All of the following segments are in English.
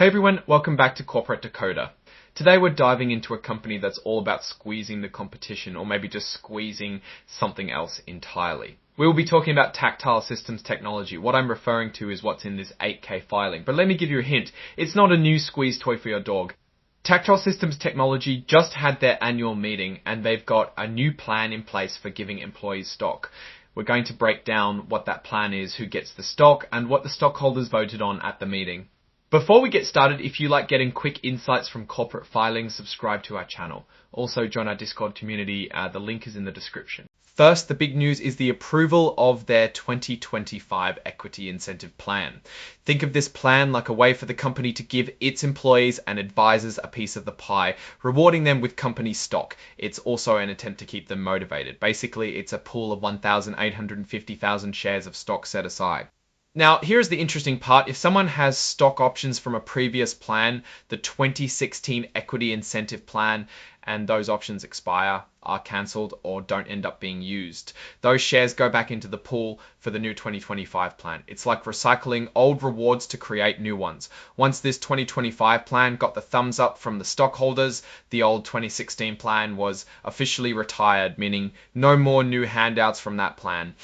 Hey everyone, welcome back to Corporate Decoder. Today we're diving into a company that's all about squeezing the competition, or maybe just squeezing something else entirely. We will be talking about Tactile Systems Technology. What I'm referring to is what's in this 8K filing. But let me give you a hint. It's not a new squeeze toy for your dog. Tactile Systems Technology just had their annual meeting and they've got a new plan in place for giving employees stock. We're going to break down what that plan is, who gets the stock, and what the stockholders voted on at the meeting. Before we get started, if you like getting quick insights from corporate filings, subscribe to our channel. Also join our Discord community, the link is in the description. First, the big news is the approval of their 2025 equity incentive plan. Think of this plan like a way for the company to give its employees and advisors a piece of the pie, rewarding them with company stock. It's also an attempt to keep them motivated. Basically, it's a pool of 1,850,000 shares of stock set aside. Now, here's the interesting part. If someone has stock options from a previous plan, the 2016 equity incentive plan, and those options expire, are cancelled, or don't end up being used, those shares go back into the pool for the new 2025 plan. It's like recycling old rewards to create new ones. Once this 2025 plan got the thumbs up from the stockholders, the old 2016 plan was officially retired, meaning no more new handouts from that plan.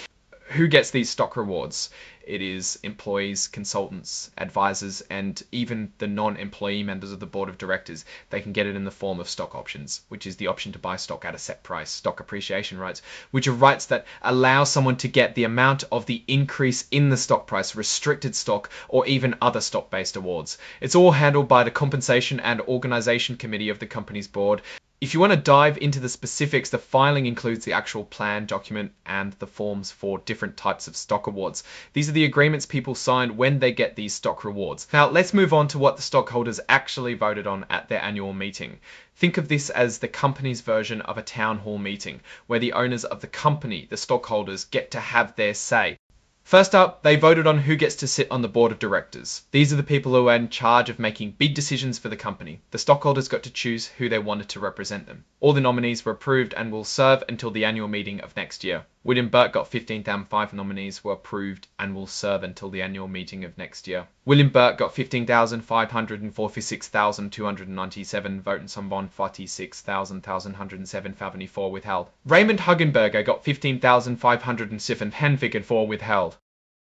Who gets these stock rewards? It is employees, consultants, advisors, and even the non-employee members of the board of directors. They can get it in the form of stock options, which is the option to buy stock at a set price, stock appreciation rights, which are rights that allow someone to get the amount of the increase in the stock price, restricted stock, or even other stock-based awards. It's all handled by the Compensation and Organization Committee of the company's board. If you want to dive into the specifics, the filing includes the actual plan document and the forms for different types of stock awards. These are the agreements people signed when they get these stock rewards. Now, let's move on to what the stockholders actually voted on at their annual meeting. Think of this as the company's version of a town hall meeting, where the owners of the company, the stockholders, get to have their say. First up, they voted on who gets to sit on the board of directors. These are the people who are in charge of making big decisions for the company. The stockholders got to choose who they wanted to represent them. All the nominees were approved and will serve until the annual meeting of next year. William Burt got 15,005 nominees were approved and will serve until the annual meeting of next year. William Burt got 15,546,297 vote and some bond 46,107 withheld. Raymond Huggenberger got 15,507 Henvig 4 withheld.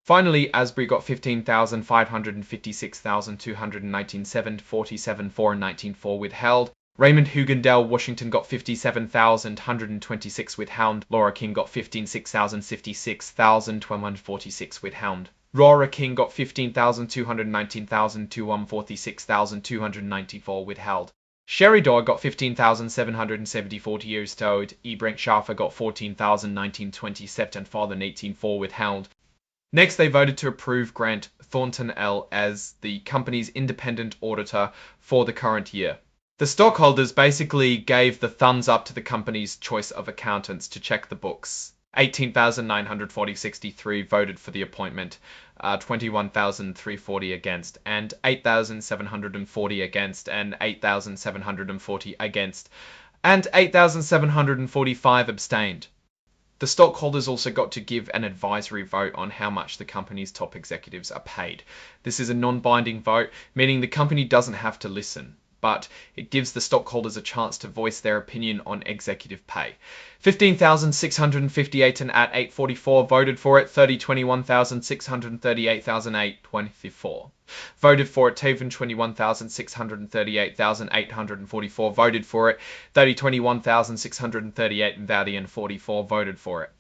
Finally, Asbury got 15,556,219 47 4 and 19 withheld. Raymond Hugendale Washington got 57,126 withheld. Laura King got 56,056,246 withheld. Laura King got 15,219,246,294 withheld. Sherry Dog got 15,774 years told. E. Brent Schaffer got 14,1927 and father 18 withheld. Next, they voted to approve Grant Thornton L. as the company's independent auditor for the current year. The stockholders basically gave the thumbs up to the company's choice of accountants to check the books. 18,963 voted for the appointment, 21,340 against, and 8,740 against, and 8,740 against, and 8,745 abstained. The stockholders also got to give an advisory vote on how much the company's top executives are paid. This is a non-binding vote, meaning the company doesn't have to listen, but it gives the stockholders a chance to voice their opinion on executive pay. 15,658 and at 844 voted for it. 21,638,824 voted for it. Taven 21,638,844 voted for it. 21,638 and Valian 44 voted for it.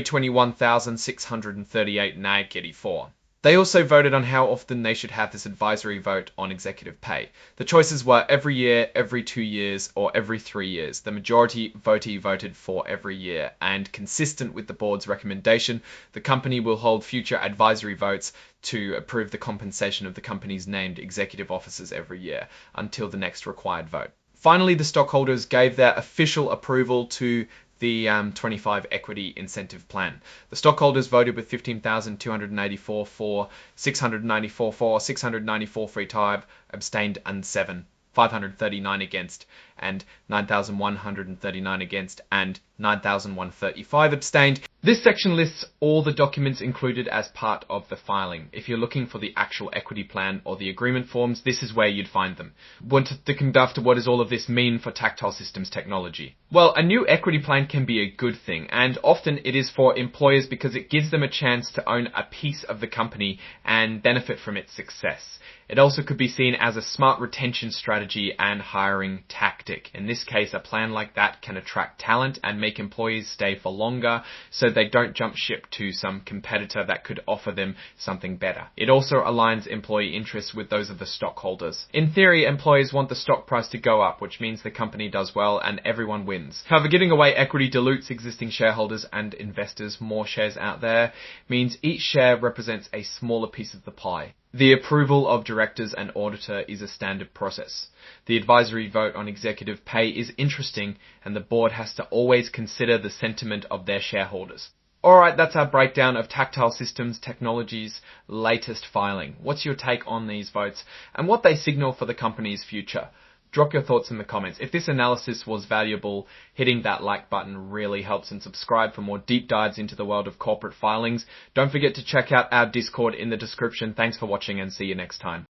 21,638 nag 84. They also voted on how often they should have this advisory vote on executive pay. The choices were every year, every 2 years, or every 3 years. The majority votee voted for every year, and consistent with the board's recommendation, the company will hold future advisory votes to approve the compensation of the company's named executive officers every year until the next required vote. Finally, the stockholders gave their official approval to the 25 equity incentive plan. The stockholders voted with 15,284 for, 694 for, 694 free time, abstained and 7, 539 against, and 9,139 against, and 9,135 abstained. This section lists all the documents included as part of the filing. If you're looking for the actual equity plan or the agreement forms, this is where you'd find them. Wanted to conduct, what does all of this mean for Tactile Systems technology? Well, a new equity plan can be a good thing, and often it is for employers because it gives them a chance to own a piece of the company and benefit from its success. It also could be seen as a smart retention strategy and hiring tactic. In this case, a plan like that can attract talent and make employees stay for longer so they don't jump ship to some competitor that could offer them something better. It also aligns employee interests with those of the stockholders. In theory, employees want the stock price to go up, which means the company does well and everyone wins. However, giving away equity dilutes existing shareholders and investors. More shares out there means each share represents a smaller piece of the pie. The approval of directors and auditor is a standard process. The advisory vote on executive pay is interesting, and the board has to always consider the sentiment of their shareholders. Alright, that's our breakdown of Tactile Systems Technology's latest filing. What's your take on these votes and what they signal for the company's future? Drop your thoughts in the comments. If this analysis was valuable, hitting that like button really helps, and subscribe for more deep dives into the world of corporate filings. Don't forget to check out our Discord in the description. Thanks for watching and see you next time.